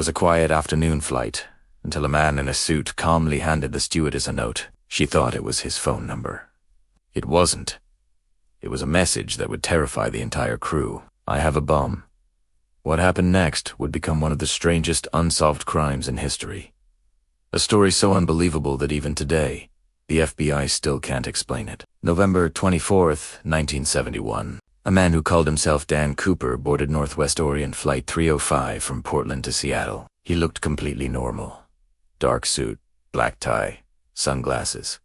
was a quiet afternoon flight, until a man in a suit calmly handed the stewardess a note. She thought it was his phone number. It wasn't. It was a message that would terrify the entire crew. I have a bomb. What happened next would become one of the strangest unsolved crimes in history. A story so unbelievable that even today, the FBI still can't explain it. November 24th, 1971. A man who called himself Dan Cooper boarded Northwest Orient Flight 305 from Portland to Seattle. He looked completely normal. Dark suit, black tie, sunglasses.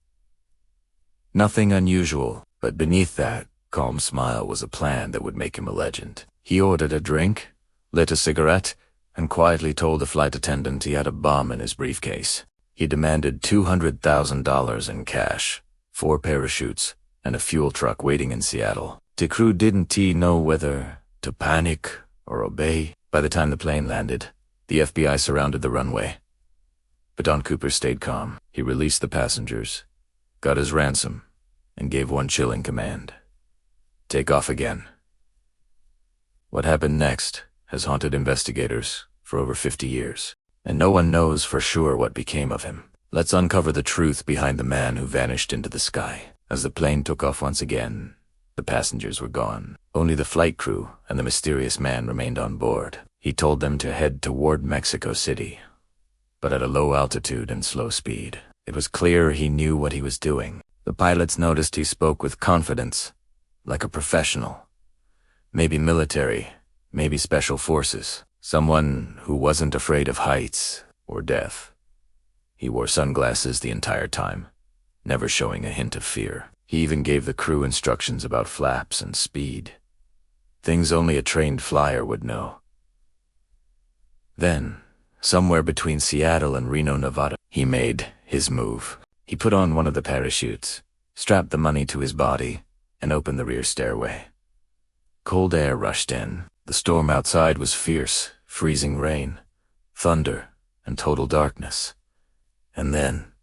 Nothing unusual, but beneath that calm smile was a plan that would make him a legend. He ordered a drink, lit a cigarette, and quietly told the flight attendant he had a bomb in his briefcase. He demanded $200,000 in cash, 4 parachutes, and a fuel truck waiting in Seattle. The crew didn't know whether to panic or obey. By the time the plane landed, the FBI surrounded the runway. But Don Cooper stayed calm. He released the passengers, got his ransom, and gave one chilling command: take off again. What happened next has haunted investigators for over 50 years, and no one knows for sure what became of him. Let's uncover the truth behind the man who vanished into the sky. As the plane took off once again, the passengers were gone. Only the flight crew and the mysterious man remained on board. He told them to head toward Mexico City, but at a low altitude and slow speed. It was clear he knew what he was doing. The pilots noticed he spoke with confidence, like a professional. Maybe military, maybe special forces. Someone who wasn't afraid of heights or death. He wore sunglasses the entire time, never showing a hint of fear. He even gave the crew instructions about flaps and speed. Things only a trained flyer would know. Then, somewhere between Seattle and Reno, Nevada, he made his move. He put on one of the parachutes, strapped the money to his body, and opened the rear stairway. Cold air rushed in. The storm outside was fierce, freezing rain, thunder, and total darkness. And then,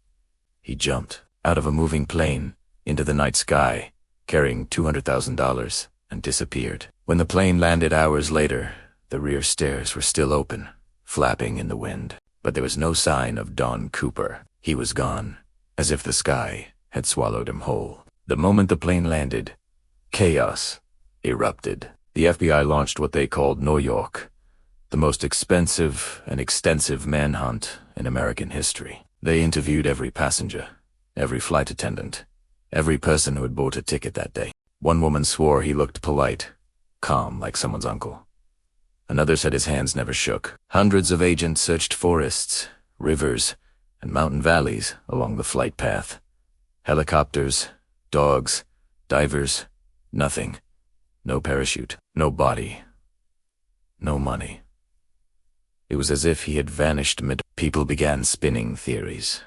he jumped out of a moving plane into the night sky, carrying $200,000, and disappeared. When the plane landed hours later, the rear stairs were still open, flapping in the wind. But there was no sign of Don Cooper. He was gone, as if the sky had swallowed him whole. The moment the plane landed, chaos erupted. The FBI launched what they called New York, the most expensive and extensive manhunt in American history. They interviewed every passenger, every flight attendant, every person who had bought a ticket that day. One woman swore he looked polite, calm like someone's uncle. Another said his hands never shook. Hundreds of agents searched forests, rivers, and mountain valleys along the flight path. Helicopters, dogs, divers, nothing. No parachute, no body, no money. It was as if he had vanished mid. People began spinning theories.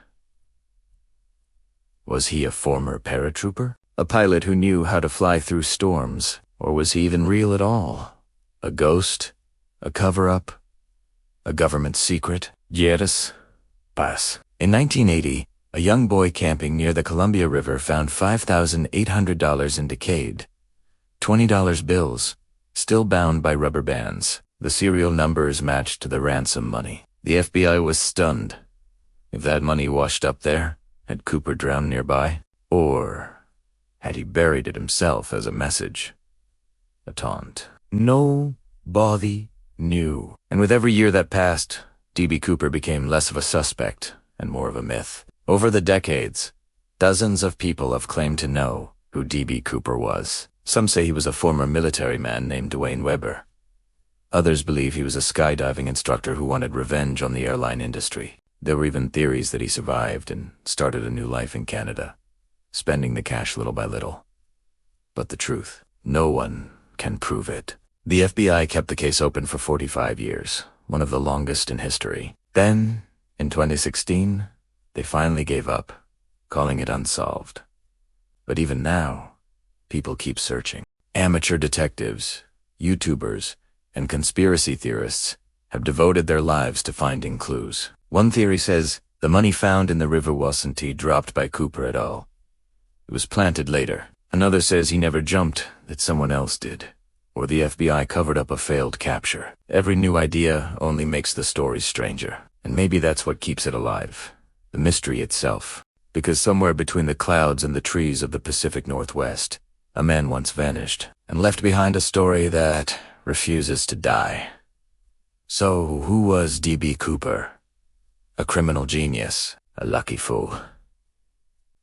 Was he a former paratrooper? A pilot who knew how to fly through storms? Or was he even real at all? A ghost? A cover-up? A government secret? Yes. Pass. In 1980, a young boy camping near the Columbia River found $5,800 in decayed $20 bills, still bound by rubber bands. The serial numbers matched the ransom money. The FBI was stunned. If that money washed up there, had Cooper drowned nearby? Or had he buried it himself as a message? A taunt. Nobody knew. And with every year that passed, D.B. Cooper became less of a suspect and more of a myth. Over the decades, dozens of people have claimed to know who D.B. Cooper was. Some say he was a former military man named Dwayne Weber. Others believe he was a skydiving instructor who wanted revenge on the airline industry. There were even theories that he survived and started a new life in Canada, spending the cash little by little. But the truth, no one can prove it. The FBI kept the case open for 45 years, one of the longest in history. Then, in 2016, they finally gave up, calling it unsolved. But even now, people keep searching. Amateur detectives, YouTubers, and conspiracy theorists have devoted their lives to finding clues. One theory says the money found in the river wasn't dropped by Cooper at all. It was planted later. Another says he never jumped, that someone else did. or the FBI covered up a failed capture. Every new idea only makes the story stranger. And maybe that's what keeps it alive. The mystery itself. Because somewhere between the clouds and the trees of the Pacific Northwest, a man once vanished and left behind a story that refuses to die. So, who was D.B. Cooper? A criminal genius, a lucky fool,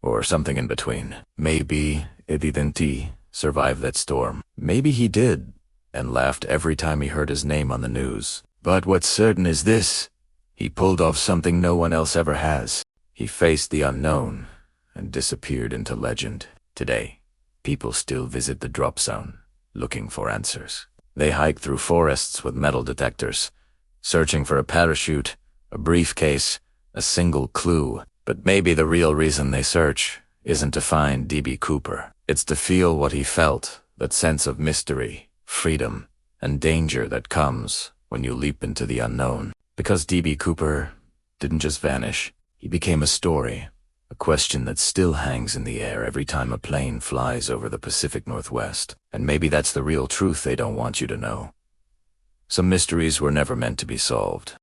or something in between. Maybe Evidenti survived that storm. Maybe he did, and laughed every time he heard his name on the news. But what's certain is this: he pulled off something no one else ever has. He faced the unknown and disappeared into legend. Today, people still visit the drop zone, looking for answers. They hike through forests with metal detectors, searching for a parachute, a briefcase, a single clue. But maybe the real reason they search isn't to find D.B. Cooper. It's to feel what he felt, that sense of mystery, freedom, and danger that comes when you leap into the unknown. Because D.B. Cooper didn't just vanish. He became a story, a question that still hangs in the air every time a plane flies over the Pacific Northwest. And maybe that's the real truth they don't want you to know. Some mysteries were never meant to be solved.